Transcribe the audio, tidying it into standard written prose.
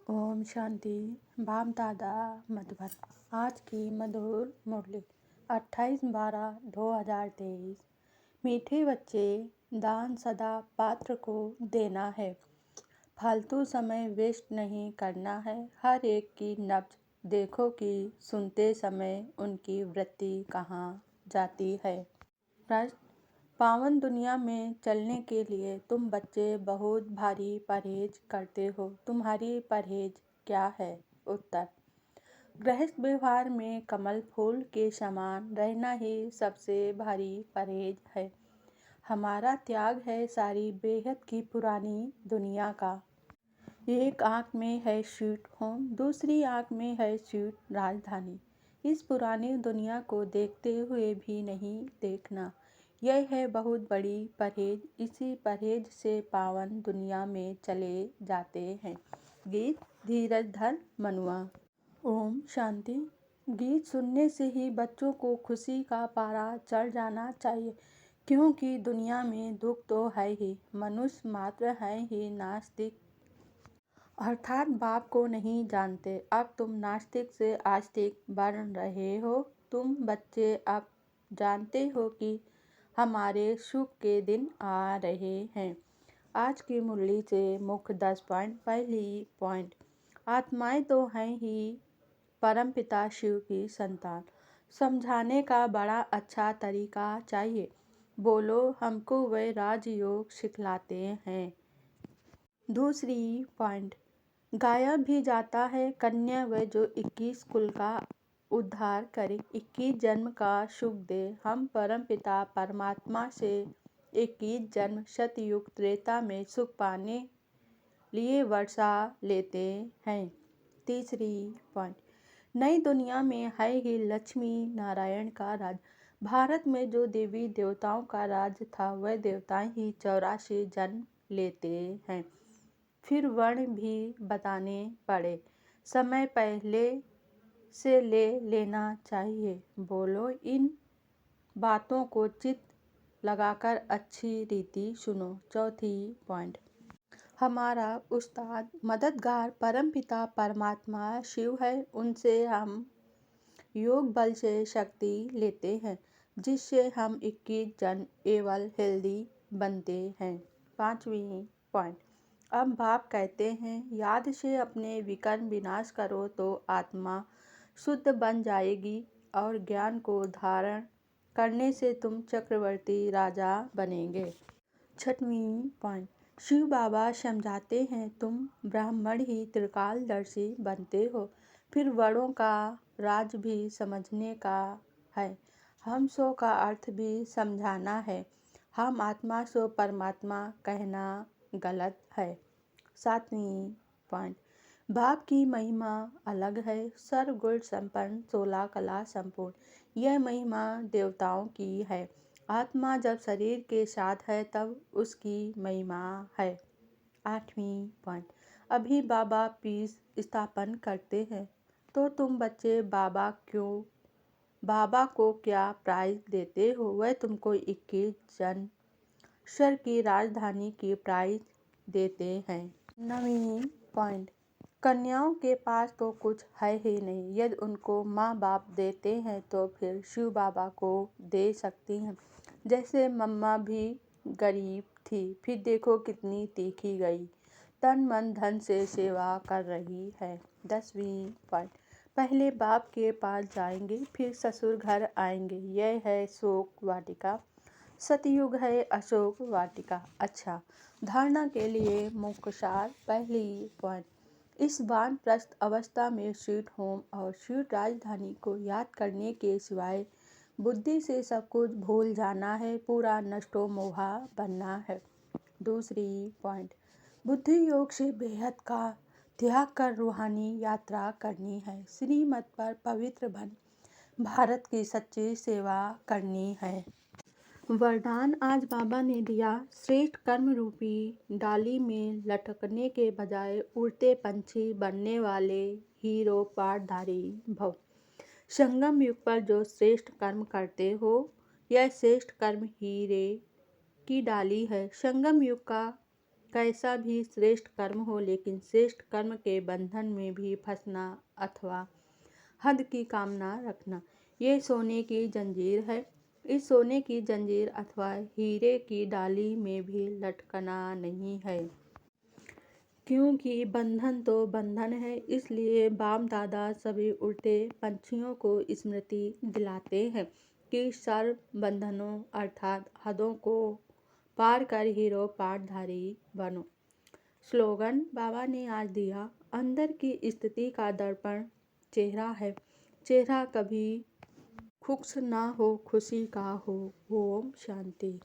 ओम शांति। बाप दादा मधुबन। आज की मधुर मुरली 28/12/2023। मीठे बच्चे, दान सदा पात्र को देना है। फालतू समय वेस्ट नहीं करना है। हर एक की नब्ज देखो कि सुनते समय उनकी वृत्ति कहाँ जाती है। प्रश्न: पावन दुनिया में चलने के लिए तुम बच्चे बहुत भारी परहेज करते हो। तुम्हारी परहेज क्या है? उत्तर: गृहस्थ व्यवहार में कमल फूल के समान रहना ही सबसे भारी परहेज है। हमारा त्याग है सारी बेहद की पुरानी दुनिया का। एक आँख में है स्वीट होम, दूसरी आँख में है स्वीट राजधानी। इस पुरानी दुनिया को देखते हुए भी नहीं देखना, यह है बहुत बड़ी परहेज। इसी परहेज से पावन दुनिया में चले जाते हैं। गीत धीरज धर मनुआ। ओम शांति। गीत सुनने से ही बच्चों को खुशी का पारा चढ़ जाना चाहिए, क्योंकि दुनिया में दुख तो है ही। मनुष्य मात्र है ही नास्तिक, अर्थात बाप को नहीं जानते। अब तुम नास्तिक से आस्तिक बन रहे हो। तुम बच्चे अब जानते हो कि हमारे सुख के दिन आ रहे हैं। आज की मुरली से मुख्य 10 पॉइंट। पहली पॉइंट: आत्माएं तो हैं ही परमपिता शिव की संतान। समझाने का बड़ा अच्छा तरीका चाहिए। बोलो, हमको वे राजयोग सिखलाते हैं। दूसरी पॉइंट: गाया भी जाता है कन्या व जो 21 कुल का उद्धार करे, 21 जन्म का सुख दे। हम परमपिता परमात्मा से 21 जन्म सतयुग त्रेता में सुख पाने लिए वर्षा लेते हैं। तीसरी पॉइंट: नई दुनिया में है ही लक्ष्मी नारायण का राज। भारत में जो देवी देवताओं का राज था, वह देवताएं ही 84 जन्म लेते हैं। फिर वर्ण भी बताने पड़े। समय पहले से ले लेना चाहिए। बोलो, इन बातों को चित्त लगाकर अच्छी रीति सुनो। चौथी पॉइंट: हमारा उस्ताद मददगार परमपिता परमात्मा शिव है। उनसे हम योग बल से शक्ति लेते हैं, जिससे हम 21 जन्म एवं हेल्दी बनते हैं। पांचवी पॉइंट: अब बाप कहते हैं, याद से अपने विकर्म विनाश करो तो आत्मा शुद्ध बन जाएगी और ज्ञान को धारण करने से तुम चक्रवर्ती राजा बनेंगे। छठवीं पॉइंट: शिव बाबा समझाते हैं, तुम ब्राह्मण ही त्रिकालदर्शी बनते हो। फिर बड़ों का राज भी समझने का है। हम सो का अर्थ भी समझाना है। हम आत्मा सो परमात्मा कहना गलत है। सातवीं पॉइंट: बाप की महिमा अलग है। सर्वगुण संपन्न 16 कला संपूर्ण। यह महिमा देवताओं की है। आत्मा जब शरीर के साथ है तब उसकी महिमा है। आठवीं पॉइंट: अभी बाबा पीस स्थापन करते हैं, तो तुम बच्चे बाबा को क्या प्राइज देते हो? वह तुमको 21 जन्म स्वर की राजधानी की प्राइज देते हैं। नवीं पॉइंट: कन्याओं के पास तो कुछ है ही नहीं। यदि उनको माँ बाप देते हैं तो फिर शिव बाबा को दे सकती हैं। जैसे मम्मा भी गरीब थी, फिर देखो कितनी तीखी गई, तन मन धन से सेवा कर रही है। 10वीं पॉइंट: पहले बाप के पास जाएंगे, फिर ससुर घर आएंगे। यह है शोक वाटिका, सतयुग है अशोक वाटिका। अच्छा, धारणा के लिए मुख्य सार। पहली पॉइंट: इस वानप्रस्थ अवस्था में स्वीट होम और स्वीट राजधानी को याद करने के सिवाय बुद्धि से सब कुछ भूल जाना है। पूरा नष्टो मोहा बनना है। दूसरी पॉइंट: बुद्धि योग से बेहद का त्याग कर रूहानी यात्रा करनी है। श्रीमत पर पवित्र बन भारत की सच्ची सेवा करनी है। वरदान आज बाबा ने दिया, श्रेष्ठ कर्म रूपी डाली में लटकने के बजाय उड़ते पंछी बनने वाले हीरो पाठधारी भव। संगम युग पर जो श्रेष्ठ कर्म करते हो, यह श्रेष्ठ कर्म हीरे की डाली है। संगम युग का कैसा भी श्रेष्ठ कर्म हो, लेकिन श्रेष्ठ कर्म के बंधन में भी फंसना अथवा हद की कामना रखना, ये सोने की जंजीर है। इस सोने की जंजीर अथवा हीरे की डाली में भी लटकना नहीं है, क्योंकि बंधन तो बंधन है। इसलिए बाप दादा सभी उल्टे पंछियों को स्मृति दिलाते हैं कि सर्व बंधनों अर्थात हदों को पार कर हीरो पाठधारी बनो। स्लोगन बाबा ने आज दिया। अंदर की स्थिति का दर्पण चेहरा है। चेहरा कभी खुश ना हो, खुशी का हो। ओम शांति।